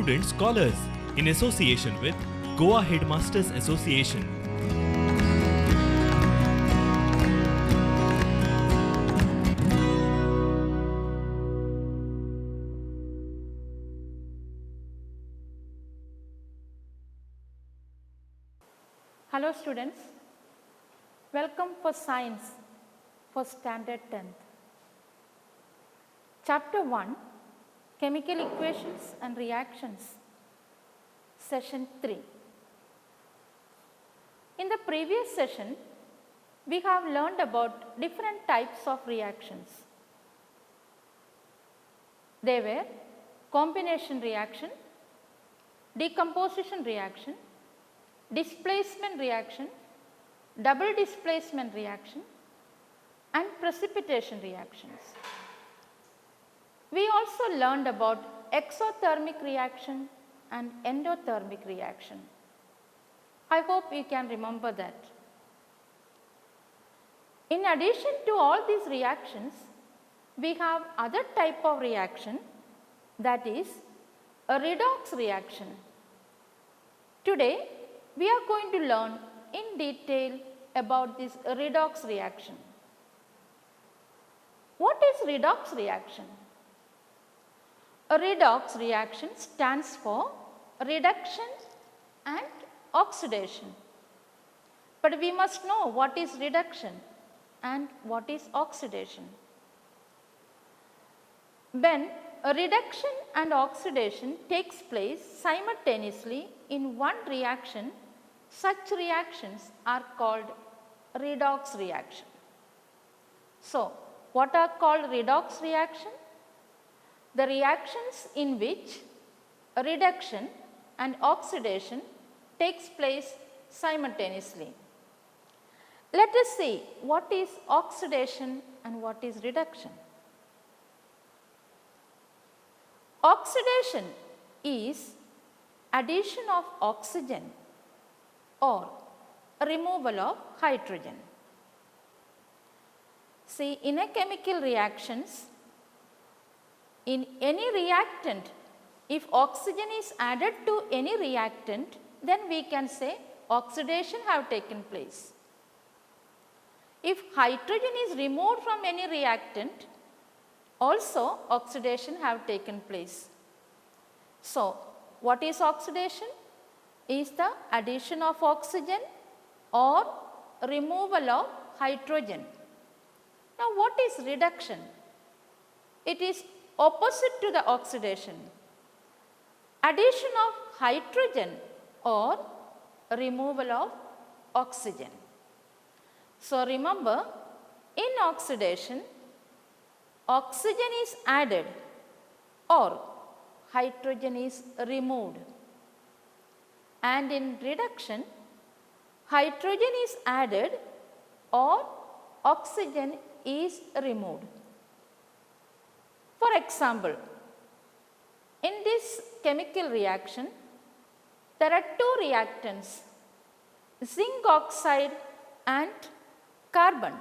Prudent Scholars in association with Goa Headmasters Association. Hello students, welcome for Science for Standard 10th. Chapter 1, Chemical Equations and Reactions, Session 3. In the previous session, we have learned about different types of reactions. They were combination reaction, decomposition reaction, displacement reaction, double displacement reaction and precipitation reactions. We also learned about exothermic reaction and endothermic reaction. I hope you can remember that. In addition to all these reactions, we have other type of reaction, that is a redox reaction. Today, we are going to learn in detail about this redox reaction. What is redox reaction? A redox reaction stands for reduction and oxidation. But we must know what is reduction and what is oxidation. When a reduction and oxidation takes place simultaneously in one reaction, such reactions are called redox reaction. So, what are called redox reaction? The reactions in which a reduction and oxidation takes place simultaneously. Let us see what is oxidation and what is reduction. Oxidation is addition of oxygen or removal of hydrogen. See, in a chemical reactions, in any reactant, if oxygen is added to any reactant, then we can say oxidation have taken place. If hydrogen is removed from any reactant, also oxidation have taken place. So, what is oxidation? Is the addition of oxygen or removal of hydrogen. Now, what is reduction? It is opposite to the oxidation. Addition of hydrogen or removal of oxygen. So, remember, in oxidation, oxygen is added or hydrogen is removed. And in reduction, hydrogen is added or oxygen is removed. For example, in this chemical reaction, there are two reactants, zinc oxide and carbon.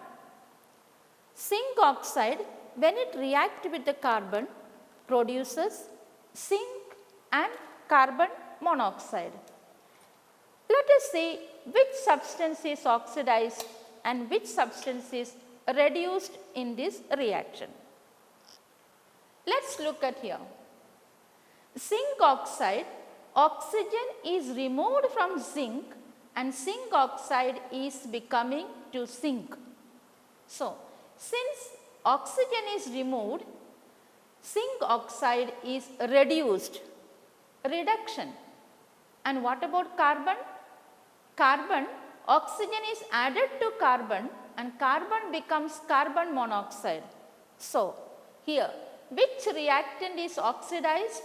Zinc oxide, when it reacts with the carbon, produces zinc and carbon monoxide. Let us see which substance is oxidized and which substance is reduced in this reaction. Let us look at here. Zinc oxide, oxygen is removed from zinc and zinc oxide is becoming to zinc. So, since oxygen is removed, zinc oxide is reduced, reduction. And what about carbon? Carbon, oxygen is added to carbon and carbon becomes carbon monoxide. So, here which reactant is oxidized?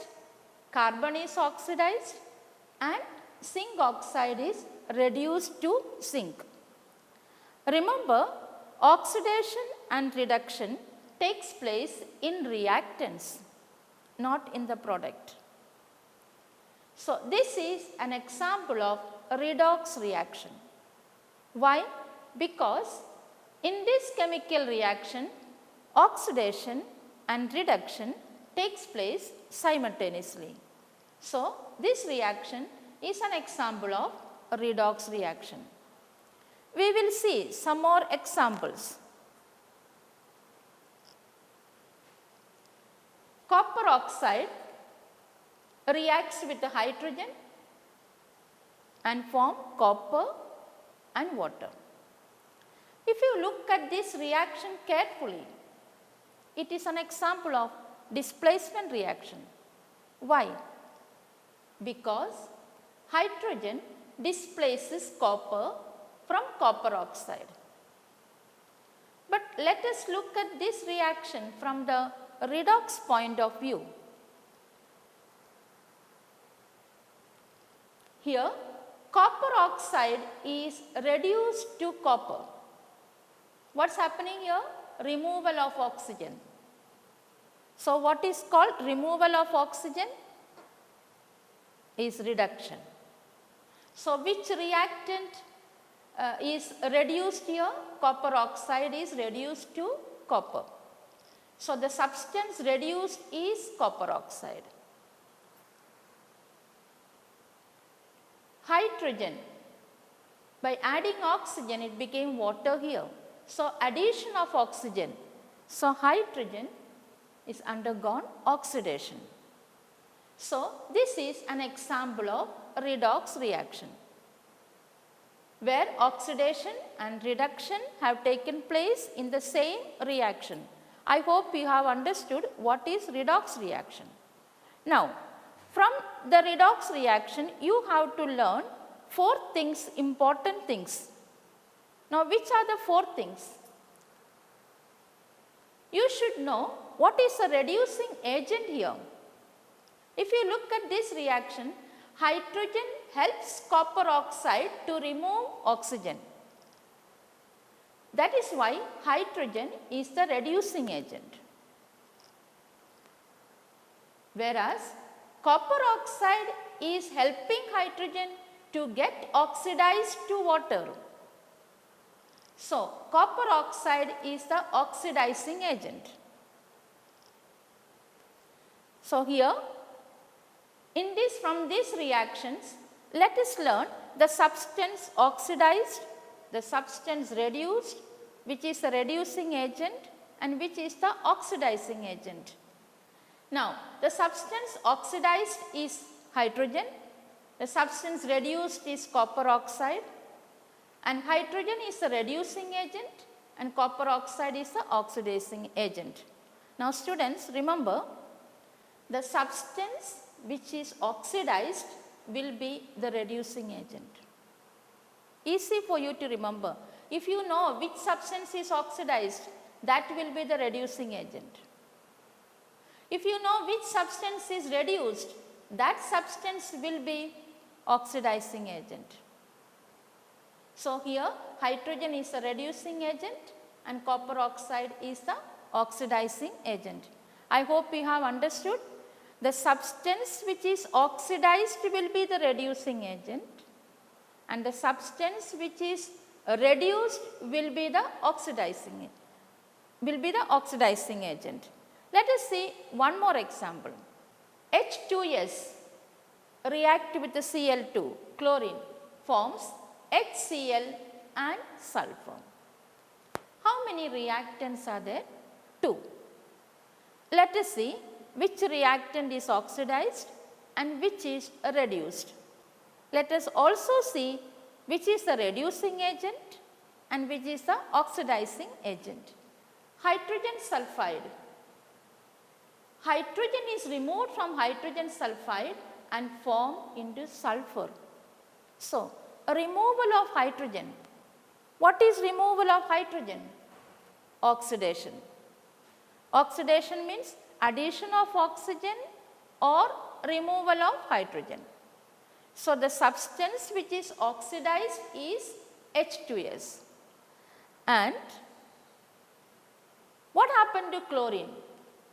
Carbon is oxidized and zinc oxide is reduced to zinc. Remember, oxidation and reduction takes place in reactants, not in the product. So, this is an example of a redox reaction. Why? Because in this chemical reaction, oxidation and reduction takes place simultaneously. So, this reaction is an example of a redox reaction. We will see some more examples. Copper oxide reacts with the hydrogen and form copper and water. If you look at this reaction carefully, it is an example of displacement reaction. Why? Because hydrogen displaces copper from copper oxide. But let us look at this reaction from the redox point of view. Here, copper oxide is reduced to copper. What is happening here? Removal of oxygen. So, what is called removal of oxygen? Is reduction. So, which reactant is reduced here? Copper oxide is reduced to copper. So, the substance reduced is copper oxide. Hydrogen, by adding oxygen it became water here. So, addition of oxygen. So, hydrogen is undergone oxidation. So, this is an example of redox reaction, where oxidation and reduction have taken place in the same reaction. I hope you have understood what is redox reaction. Now, from the redox reaction, you have to learn 4 things, important things. Now, which are the 4 things? You should know what is a reducing agent here. If you look at this reaction, hydrogen helps copper oxide to remove oxygen. That is why hydrogen is the reducing agent. Whereas, copper oxide is helping hydrogen to get oxidized to water. So, copper oxide is the oxidizing agent. So, here from these reactions, let us learn the substance oxidized, the substance reduced, which is the reducing agent, and which is the oxidizing agent. Now, the substance oxidized is hydrogen, the substance reduced is copper oxide, and hydrogen is the reducing agent and copper oxide is the oxidizing agent. Now, students, remember, the substance which is oxidized will be the reducing agent. Easy for you to remember. If you know which substance is oxidized, that will be the reducing agent. If you know which substance is reduced, that substance will be oxidizing agent. So, here hydrogen is the reducing agent and copper oxide is the oxidizing agent. I hope you have understood. The substance which is oxidized will be the reducing agent and the substance which is reduced will be the oxidizing agent. Let us see one more example. H2S react with the Cl2, chlorine, forms HCl and sulfur. How many reactants are there? 2. Let us see which reactant is oxidized and which is reduced. Let us also see which is the reducing agent and which is the oxidizing agent. Hydrogen sulfide. Hydrogen is removed from hydrogen sulfide and form into sulfur. So, a removal of hydrogen. What is removal of hydrogen? Oxidation. Oxidation means addition of oxygen or removal of hydrogen. So, the substance which is oxidized is H2S. And what happened to chlorine?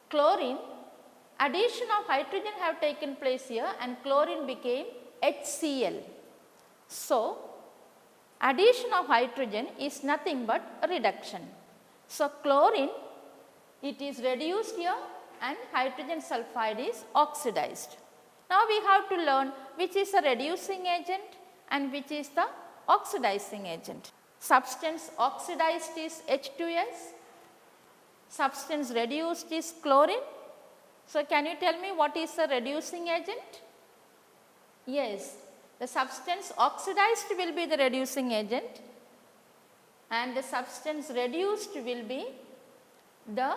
Chlorine, addition of hydrogen have taken place here and chlorine became HCl. So, addition of hydrogen is nothing but a reduction. So, chlorine, it is reduced here and hydrogen sulfide is oxidized. Now we have to learn which is a reducing agent and which is the oxidizing agent. Substance oxidized is H2S, substance reduced is chlorine. So can you tell me what is a reducing agent? Yes, the substance oxidized will be the reducing agent and the substance reduced will be the,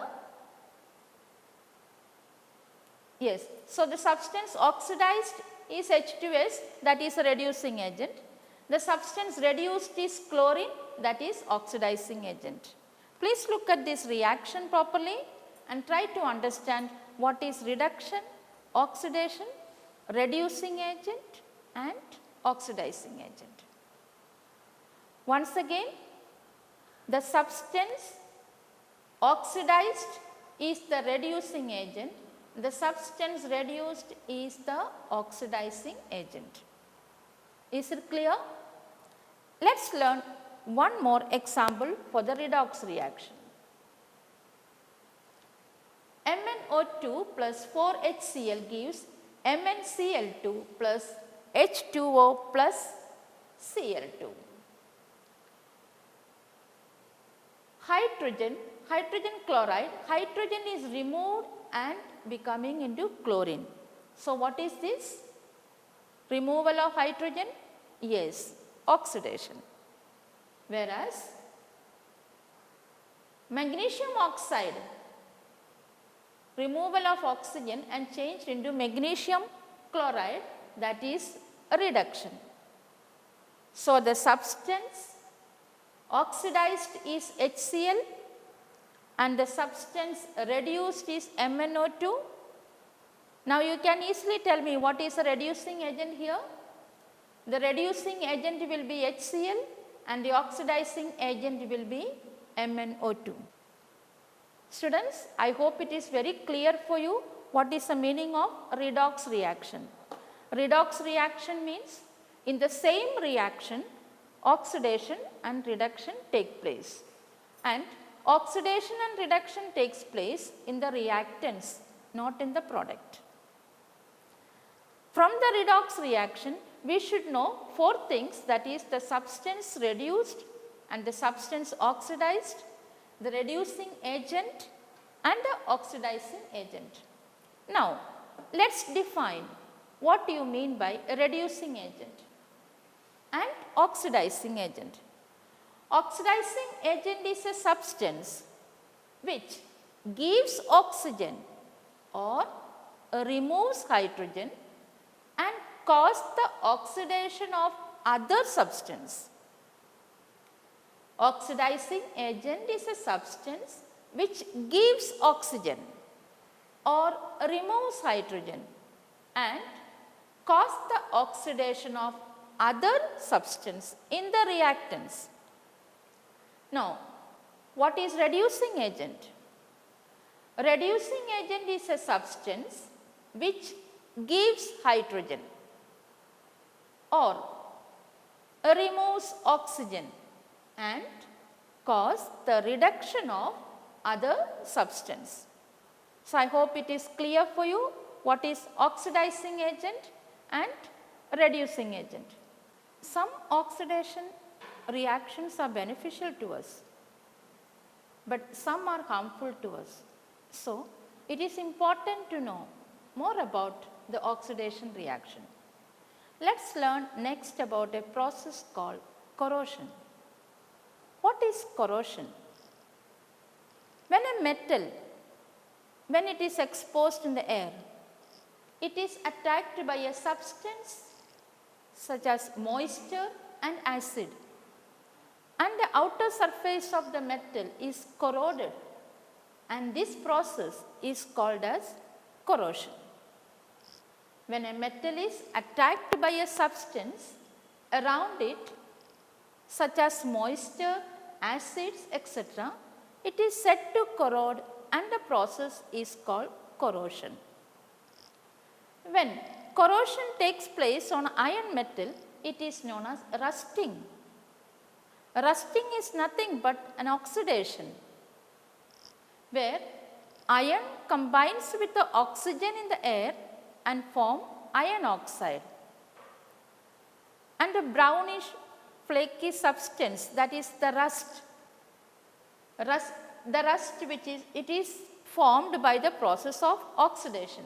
yes. So the substance oxidized is H2S, that is a reducing agent. The substance reduced is chlorine, that is oxidizing agent. Please look at this reaction properly and try to understand what is reduction, oxidation, reducing agent and oxidizing agent. Once again, the substance oxidized is the reducing agent, the substance reduced is the oxidizing agent. Is it clear? Let us learn one more example for the redox reaction. MnO2 plus 4HCl gives MnCl2 plus H2O plus Cl2. Hydrogen chloride, hydrogen is removed and becoming into chlorine. So what is this? Removal of hydrogen? Yes, oxidation. Whereas magnesium oxide, removal of oxygen and changed into magnesium chloride, that is a reduction. So the substance oxidized is HCl and the substance reduced is MnO2. Now you can easily tell me what is a reducing agent here. The reducing agent will be HCl and the oxidizing agent will be MnO2. Students, I hope it is very clear for you what is the meaning of redox reaction. Redox reaction means in the same reaction oxidation and reduction take place, and oxidation and reduction takes place in the reactants, not in the product. From the redox reaction we should know four things, that is the substance reduced and the substance oxidized, the reducing agent and the oxidizing agent. Now let us define what you mean by a reducing agent and oxidizing agent. Oxidizing agent is a substance which gives oxygen or removes hydrogen and cause the oxidation of other substance. Oxidizing agent is a substance which gives oxygen or removes hydrogen and cause the oxidation of other substance in the reactants. Now, what is reducing agent? Reducing agent is a substance which gives hydrogen or removes oxygen and cause the reduction of other substance. So, I hope it is clear for you what is oxidizing agent and reducing agent. Some oxidation reactions are beneficial to us, but some are harmful to us. So, it is important to know more about the oxidation reaction. Let us learn next about a process called corrosion. What is corrosion? When a metal, when it is exposed in the air, it is attacked by a substance such as moisture and acid, and the outer surface of the metal is corroded, and this process is called as corrosion. When a metal is attacked by a substance around it such as moisture, acids, etc., it is said to corrode and the process is called corrosion. When corrosion takes place on iron metal, it is known as rusting. Rusting is nothing but an oxidation where iron combines with the oxygen in the air and form iron oxide, and a brownish flaky substance, that is the rust. The rust which is formed by the process of oxidation.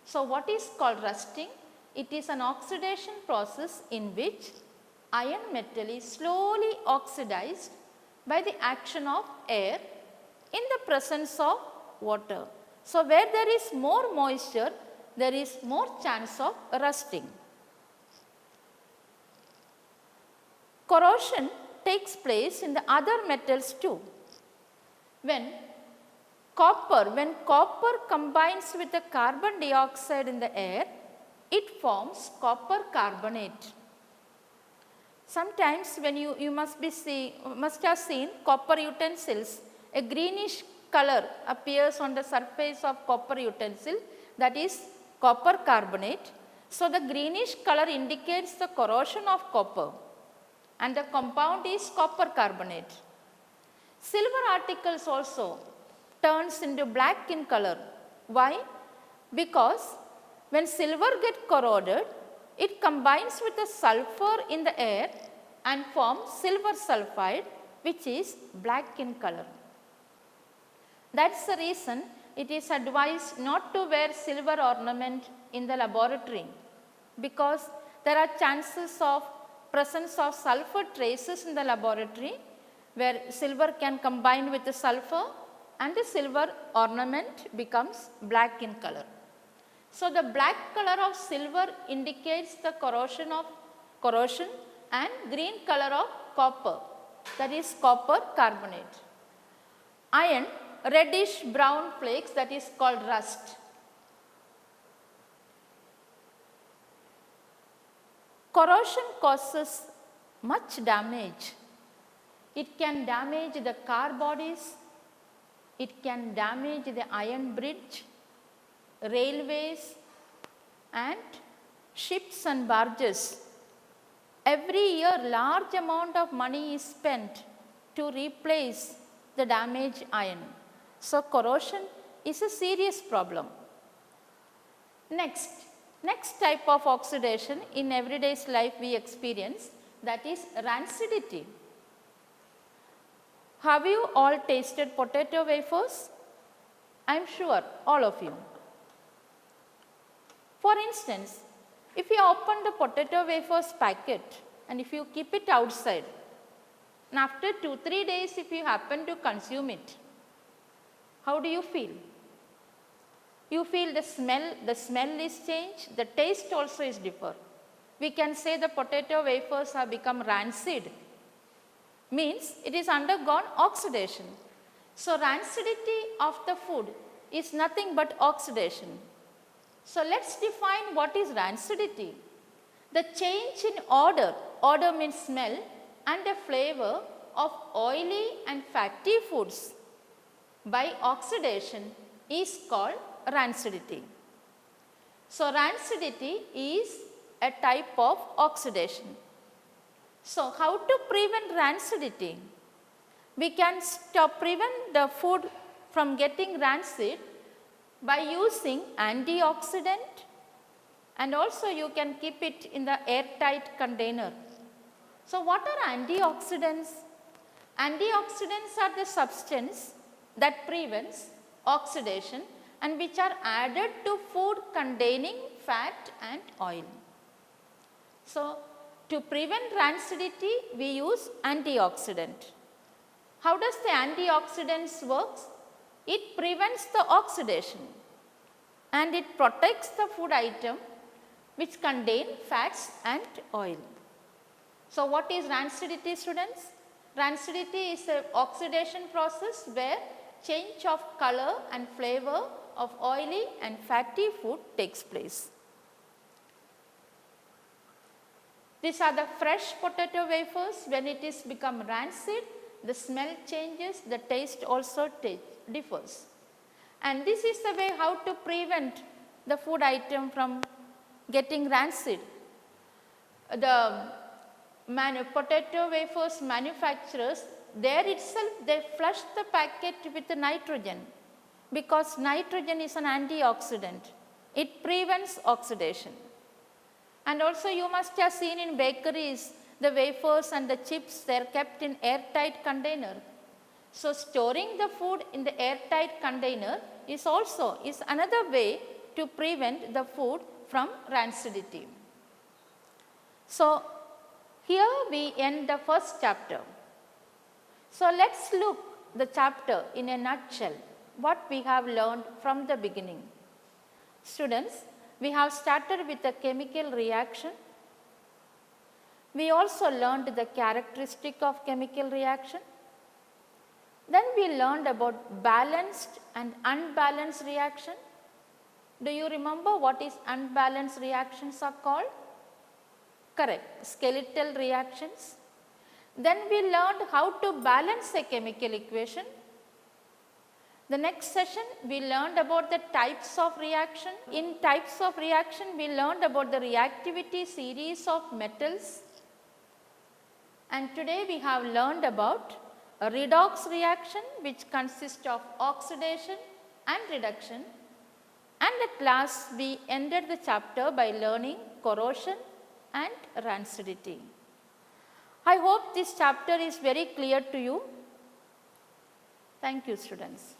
So, what is called rusting? It is an oxidation process in which iron metal is slowly oxidized by the action of air in the presence of water. So, where there is more moisture, there is more chance of rusting. Corrosion takes place in the other metals too. When copper combines with the carbon dioxide in the air, it forms copper carbonate. Sometimes when you must have seen copper utensils, a greenish color appears on the surface of copper utensil, that is copper carbonate. So, the greenish color indicates the corrosion of copper and the compound is copper carbonate. Silver articles also turns into black in color. Why? Because when silver gets corroded, it combines with the sulfur in the air and forms silver sulfide, which is black in color. That is the reason it is advised not to wear silver ornament in the laboratory, because there are chances of presence of sulfur traces in the laboratory where silver can combine with the sulfur and the silver ornament becomes black in color. So, the black color of silver indicates the corrosion and green color of copper, that is copper carbonate. Iron, reddish brown flakes, that is called rust. Corrosion causes much damage. It can damage the car bodies, it can damage the iron bridge, railways and ships and barges. Every year large amount of money is spent to replace the damaged iron. So, corrosion is a serious problem. Next type of oxidation in everyday life we experience, that is rancidity. Have you all tasted potato wafers? I am sure all of you. For instance, if you open the potato wafers packet and if you keep it outside, and after 2-3 days if you happen to consume it, how do you feel? You feel the smell is changed, the taste also is different. We can say the potato wafers have become rancid, means it is undergone oxidation. So, rancidity of the food is nothing but oxidation. So, let us define what is rancidity. The change in odor means smell, and the flavor of oily and fatty foods by oxidation is called rancidity. So, rancidity is a type of oxidation. So, how to prevent rancidity? We can prevent the food from getting rancid by using antioxidant, and also you can keep it in the airtight container. So, what are antioxidants? Antioxidants are the substance that prevents oxidation and which are added to food containing fat and oil. So, to prevent rancidity, we use antioxidant. How does the antioxidants work? It prevents the oxidation and it protects the food item which contain fats and oil. So, what is rancidity, students? Rancidity is an oxidation process where change of color and flavor of oily and fatty food takes place. These are the fresh potato wafers. When it is become rancid, the smell changes, the taste also differs. And this is the way how to prevent the food item from getting rancid. The potato wafers manufacturers, there itself they flush the packet with the nitrogen, because nitrogen is an antioxidant. It prevents oxidation. And also you must have seen in bakeries the wafers and the chips, they are kept in airtight container. So, storing the food in the airtight container is another way to prevent the food from rancidity. So, here we end the first chapter. So, let us look the chapter in a nutshell, what we have learned from the beginning. Students, we have started with a chemical reaction. We also learned the characteristic of chemical reaction. Then we learned about balanced and unbalanced reaction. Do you remember what is unbalanced reactions are called? Correct, skeletal reactions. Then we learned how to balance a chemical equation. The next session we learned about the types of reaction. In types of reaction we learned about the reactivity series of metals. And today we have learned about a redox reaction which consists of oxidation and reduction. And at last we ended the chapter by learning corrosion and rancidity. I hope this chapter is very clear to you. Thank you, students.